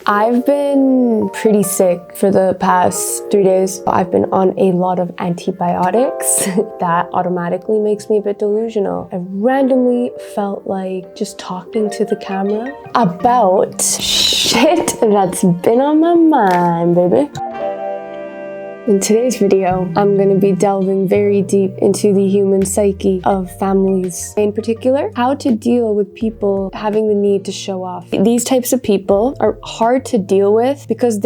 I've been pretty sick for the past 3 days. I've been on a lot of antibiotics. That automatically makes me a bit delusional. I randomly felt like just talking to the camera about shit that's been on my mind, baby. In today's video, I'm going to be delving very deep into the human psyche of families. In particular, how to deal with people having the need to show off. These types of people are hard to deal with because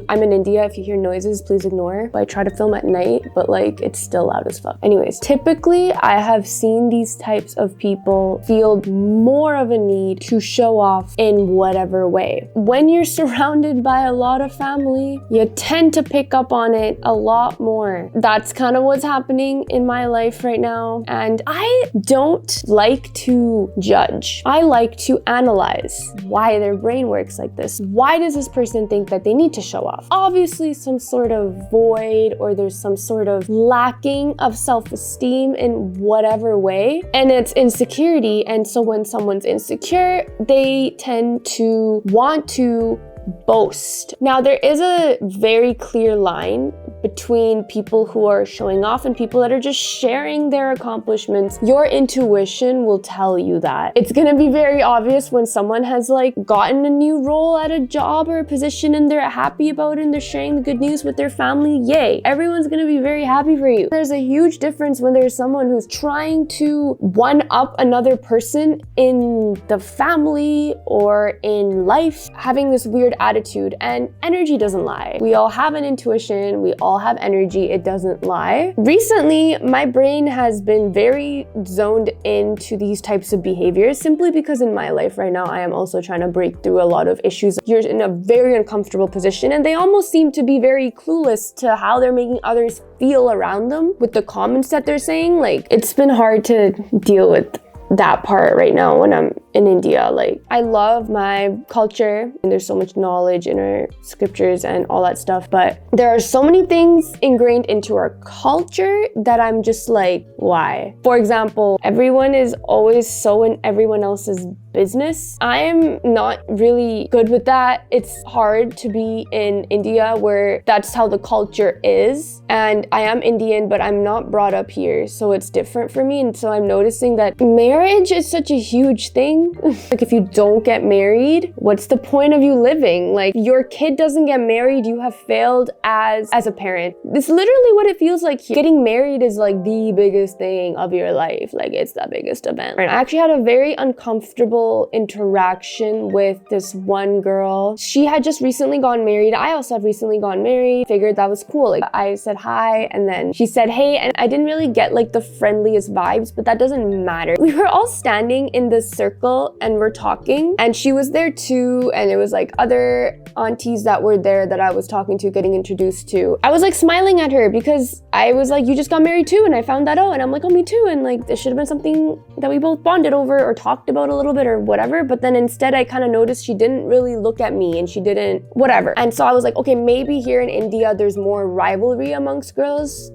I'm in India. If you hear noises, please ignore. I try to film at night, but it's still loud as fuck. Anyways, typically I have seen these types of people feel more of a need to show off in whatever way. When you're surrounded by a lot of family, you tend to pick up on it a lot more. That's kind of what's happening in my life right now. And I don't like to judge. I like to analyze why their brain works like this. Why does this person think that they need to show off? Obviously some sort of void, or there's some sort of lacking of self-esteem in whatever way, and it's insecurity. And so when someone's insecure, they tend to want to boast. Now, there is a very clear line between people who are showing off and people that are just sharing their accomplishments. Your intuition will tell you that. It's gonna be very obvious when someone has gotten a new role at a job or a position and they're happy about it and they're sharing the good news with their family. Yay, everyone's gonna be very happy for you. There's a huge difference when there's someone who's trying to one up another person in the family or in life, having this weird attitude. And energy doesn't lie. We all have an intuition, we all have energy, it doesn't lie. Recently, my brain has been very zoned into these types of behaviors simply because in my life right now, I am also trying to break through a lot of issues. You're in a very uncomfortable position and they almost seem to be very clueless to how they're making others feel around them with the comments that they're saying. It's been hard to deal with that part right now when I'm in India. I love my culture and there's so much knowledge in our scriptures and all that stuff, but there are so many things ingrained into our culture that I'm just why? For example, everyone is always so in everyone else's business. I am not really good with that. It's hard to be in India where that's how the culture is. And I am Indian, but I'm not brought up here, so it's different for me. And so I'm noticing that marriage is such a huge thing. If you don't get married, what's the point of you living? Your kid doesn't get married, you have failed as a parent. It's literally what it feels like. Getting married is the biggest thing of your life. It's the biggest event. And I actually had a very uncomfortable interaction with this one girl. She had just recently gotten married. I also have recently gotten married. Figured that was cool. I said hi and then she said hey, and I didn't really get the friendliest vibes, but that doesn't matter. We were all standing in this circle and we're talking, and she was there too, and it was other aunties that were there that I was talking to, getting introduced to. I was smiling at her because I was you just got married too, and I found that out, and I'm oh, me too, and this should have been something that we both bonded over or talked about a little bit or whatever. But then instead I kind of noticed she didn't really look at me and she didn't whatever. And so I was okay, maybe here in India there's more rivalry amongst girls.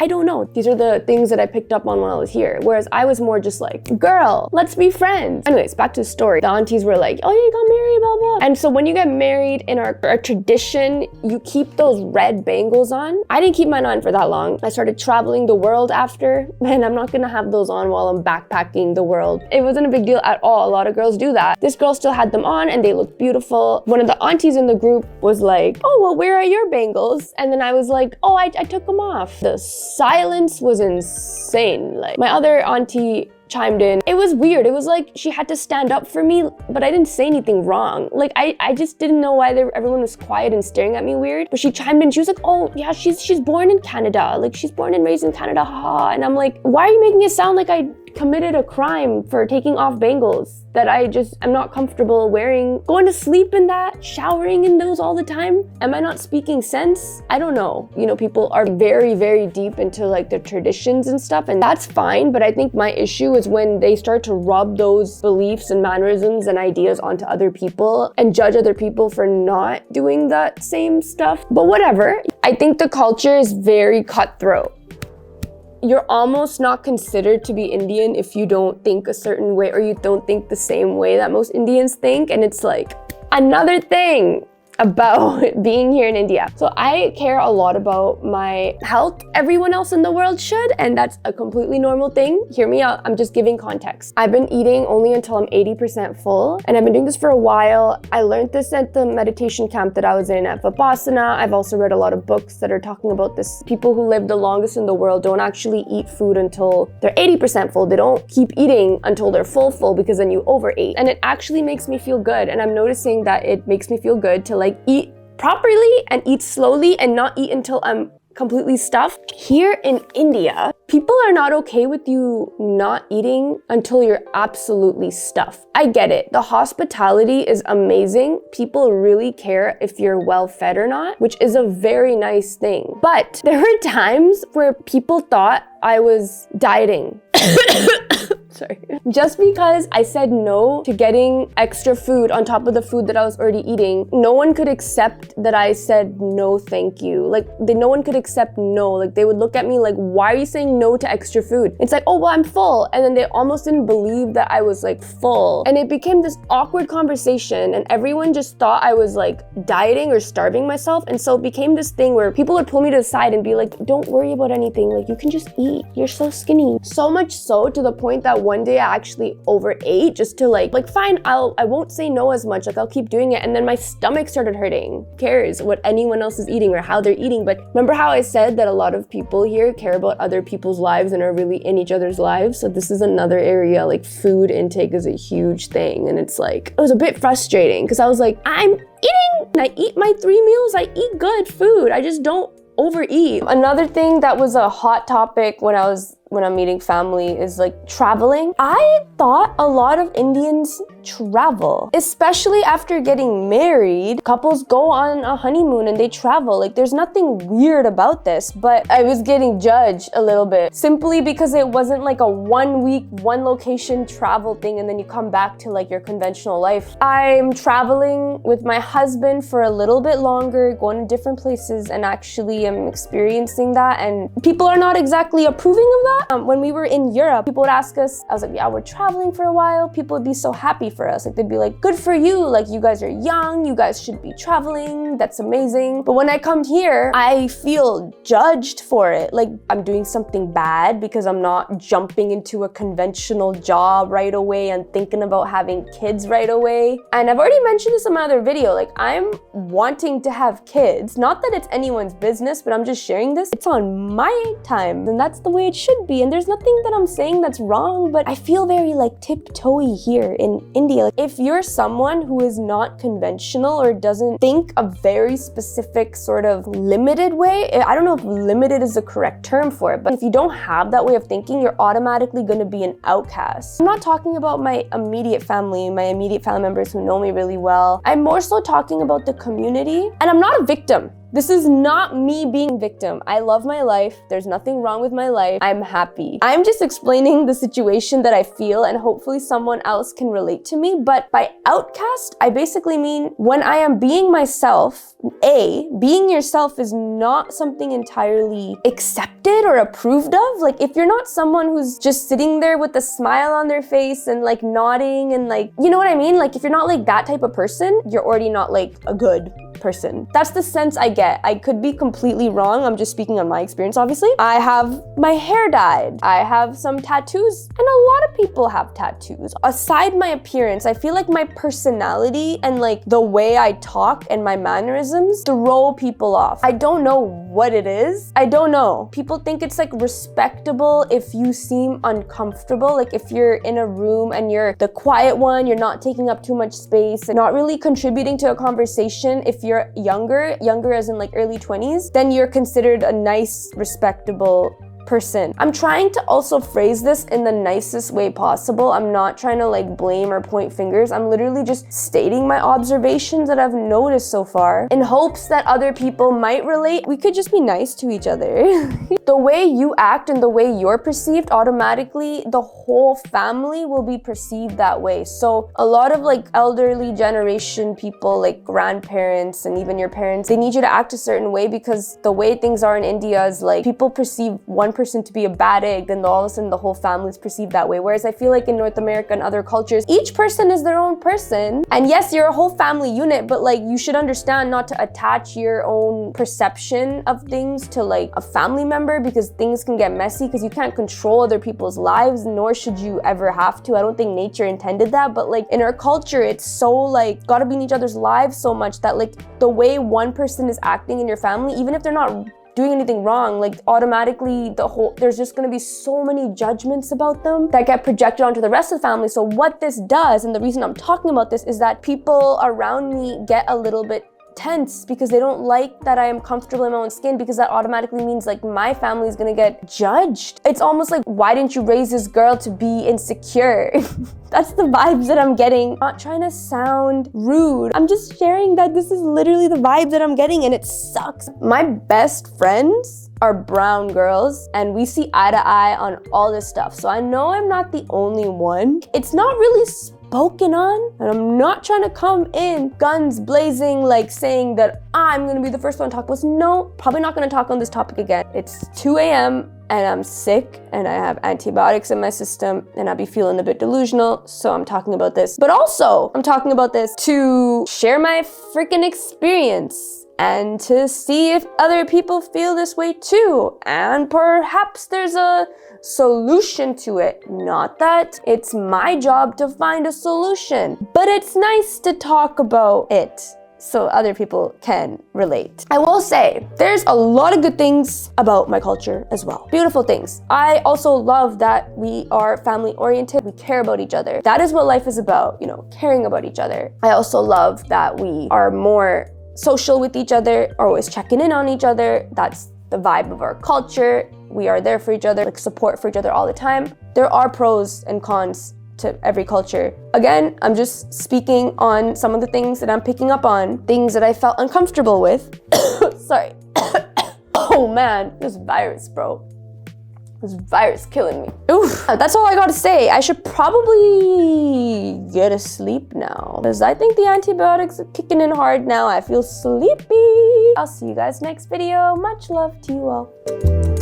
I don't know. These are the things that I picked up on when I was here. Whereas I was more just girl, let's be friends. Anyways, back to the story. The aunties were oh, you got married, blah, blah. And so when you get married in our tradition, you keep those red bangles on. I didn't keep mine on for that long. I started traveling the world after, and I'm not gonna have those on while I'm backpacking the world. It wasn't a big deal at all. A lot of girls do that. This girl still had them on and they looked beautiful. One of the aunties in the group was oh, well, where are your bangles? And then I was oh, I took them off. The silence was insane. My other auntie chimed in. It was weird. It was she had to stand up for me, but I didn't say anything wrong. I just didn't know why everyone was quiet and staring at me weird. But she chimed in. She was oh yeah, she's born in Canada. She's born and raised in Canada. Haha. And I'm why are you making it sound like I committed a crime for taking off bangles that I'm not comfortable wearing? Going to sleep in that, showering in those all the time? Am I not speaking sense? I don't know. People are very, very deep into their traditions and stuff, and that's fine. But I think my issue is when they start to rub those beliefs and mannerisms and ideas onto other people and judge other people for not doing that same stuff. But whatever. I think the culture is very cutthroat. You're almost not considered to be Indian if you don't think a certain way or you don't think the same way that most Indians think. And it's Another thing about being here in India. So I care a lot about my health. Everyone else in the world should, and that's a completely normal thing. Hear me out, I'm just giving context. I've been eating only until I'm 80% full, and I've been doing this for a while. I learned this at the meditation camp that I was in at Vipassana. I've also read a lot of books that are talking about this. People who live the longest in the world don't actually eat food until they're 80% full. They don't keep eating until they're full because then you overate. And it actually makes me feel good. And I'm noticing that it makes me feel good to like eat properly and eat slowly and not eat until I'm completely stuffed. Here in India, people are not okay with you not eating until you're absolutely stuffed. I get it. The hospitality is amazing. People really care if you're well fed or not, which is a very nice thing. But there were times where people thought I was dieting. Sorry. Just because I said no to getting extra food on top of the food that I was already eating, no one could accept that I said no thank you. Like, no one could accept no. Like, they would look at me like, why are you saying no to extra food? It's like, oh, well, I'm full. And then they almost didn't believe that I was like full. And it became this awkward conversation, and everyone just thought I was like dieting or starving myself. And so it became this thing where people would pull me to the side and be like, don't worry about anything. Like, you can just eat. You're so skinny. So much so to the point that one day I actually overate just to like fine, I won't say no as much, like I'll keep doing it. And then my stomach started hurting. Who cares what anyone else is eating or how they're eating? But remember how I said that a lot of people here care about other people's lives and are really in each other's lives? So this is another area, like food intake is a huge thing. And it's like, it was a bit frustrating because I was like, I'm eating and I eat my 3 meals, I eat good food, I just don't overeat. Another thing that was a hot topic when I'm meeting family is like traveling. I thought a lot of Indians travel, especially after getting married. Couples go on a honeymoon and they travel. Like, there's nothing weird about this, but I was getting judged a little bit simply because it wasn't like a 1 week, one location travel thing and then you come back to like your conventional life. I'm traveling with my husband for a little bit longer, going to different places, and actually I'm experiencing that, and people are not exactly approving of that. When we were in Europe, people would ask us, I was like, yeah, we're traveling for a while. People would be so happy for us. Like, they'd be like, good for you. Like, you guys are young. You guys should be traveling. That's amazing. But when I come here, I feel judged for it. Like, I'm doing something bad because I'm not jumping into a conventional job right away and thinking about having kids right away. And I've already mentioned this in my other video. Like, I'm wanting to have kids. Not that it's anyone's business, but I'm just sharing this. It's on my time, and that's the way it should be. And there's nothing that I'm saying that's wrong, but I feel very like tiptoey here in India. Like, if you're someone who is not conventional or doesn't think a very specific sort of limited way, I don't know if limited is the correct term for it, but if you don't have that way of thinking, you're automatically going to be an outcast. I'm not talking about my immediate family members who know me really well. I'm more so talking about the community, and I'm not a victim. This is not me being a victim. I love my life. There's nothing wrong with my life. I'm happy. I'm just explaining the situation that I feel, and hopefully someone else can relate to me. But by outcast, I basically mean when I am being myself, being yourself is not something entirely accepted or approved of. Like, if you're not someone who's just sitting there with a smile on their face and like nodding and like, you know what I mean? Like, if you're not like that type of person, you're already not like a good person. That's the sense I get. I could be completely wrong. I'm just speaking on my experience, obviously. I have my hair dyed. I have some tattoos, and a lot of people have tattoos. Aside my appearance, I feel like my personality and like the way I talk and my mannerisms throw people off. I don't know what it is. I don't know. People think it's like respectable if you seem uncomfortable. Like, if you're in a room and you're the quiet one, you're not taking up too much space and not really contributing to a conversation. If you're younger as in like early 20s, then you're considered a nice, respectable person. I'm trying to also phrase this in the nicest way possible. I'm not trying to like blame or point fingers. I'm literally just stating my observations that I've noticed so far in hopes that other people might relate. We could just be nice to each other. The way you act and the way you're perceived, automatically the whole family will be perceived that way. So a lot of like elderly generation people, like grandparents and even your parents, they need you to act a certain way because the way things are in India is like people perceive one one person to be a bad egg, then all of a sudden the whole family is perceived that way. Whereas I feel like in North America and other cultures, each person is their own person. And yes, you're a whole family unit, but like you should understand not to attach your own perception of things to like a family member, because things can get messy because you can't control other people's lives, nor should you ever have to. I don't think nature intended that, but like in our culture, it's so like gotta be in each other's lives so much that like the way one person is acting in your family, even if they're not doing anything wrong, like automatically there's just gonna be so many judgments about them that get projected onto the rest of the family. So what this does, and the reason I'm talking about this, is that people around me get a little bit tense because they don't like that I am comfortable in my own skin, because that automatically means like my family is gonna get judged. It's almost like, why didn't you raise this girl to be insecure? That's the vibes that I'm getting. I'm not trying to sound rude. I'm just sharing that this is literally the vibe that I'm getting, and it sucks. My best friends are brown girls, and we see eye to eye on all this stuff. So I know I'm not the only one. It's not really spoken on, and I'm not trying to come in guns blazing, like saying that I'm gonna be the first one to talk about this. No, probably not gonna talk on this topic again. It's 2 a.m. and I'm sick and I have antibiotics in my system and I'll be feeling a bit delusional, so I'm talking about this. But also, I'm talking about this to share my freaking experience and to see if other people feel this way too. And perhaps there's a solution to it. Not that it's my job to find a solution, but it's nice to talk about it so other people can relate. I will say, there's a lot of good things about my culture as well. Beautiful things. I also love that we are family oriented. We care about each other. That is what life is about, you know, caring about each other. I also love that we are more social with each other, are always checking in on each other. That's the vibe of our culture. We are there for each other, like support for each other all the time. There are pros and cons to every culture. Again, I'm just speaking on some of the things that I'm picking up on, things that I felt uncomfortable with. Sorry. Oh man, this virus, bro. This virus killing me. Oof. That's all I gotta say. I should probably get to sleep now, because I think the antibiotics are kicking in hard now. I feel sleepy. I'll see you guys next video. Much love to you all.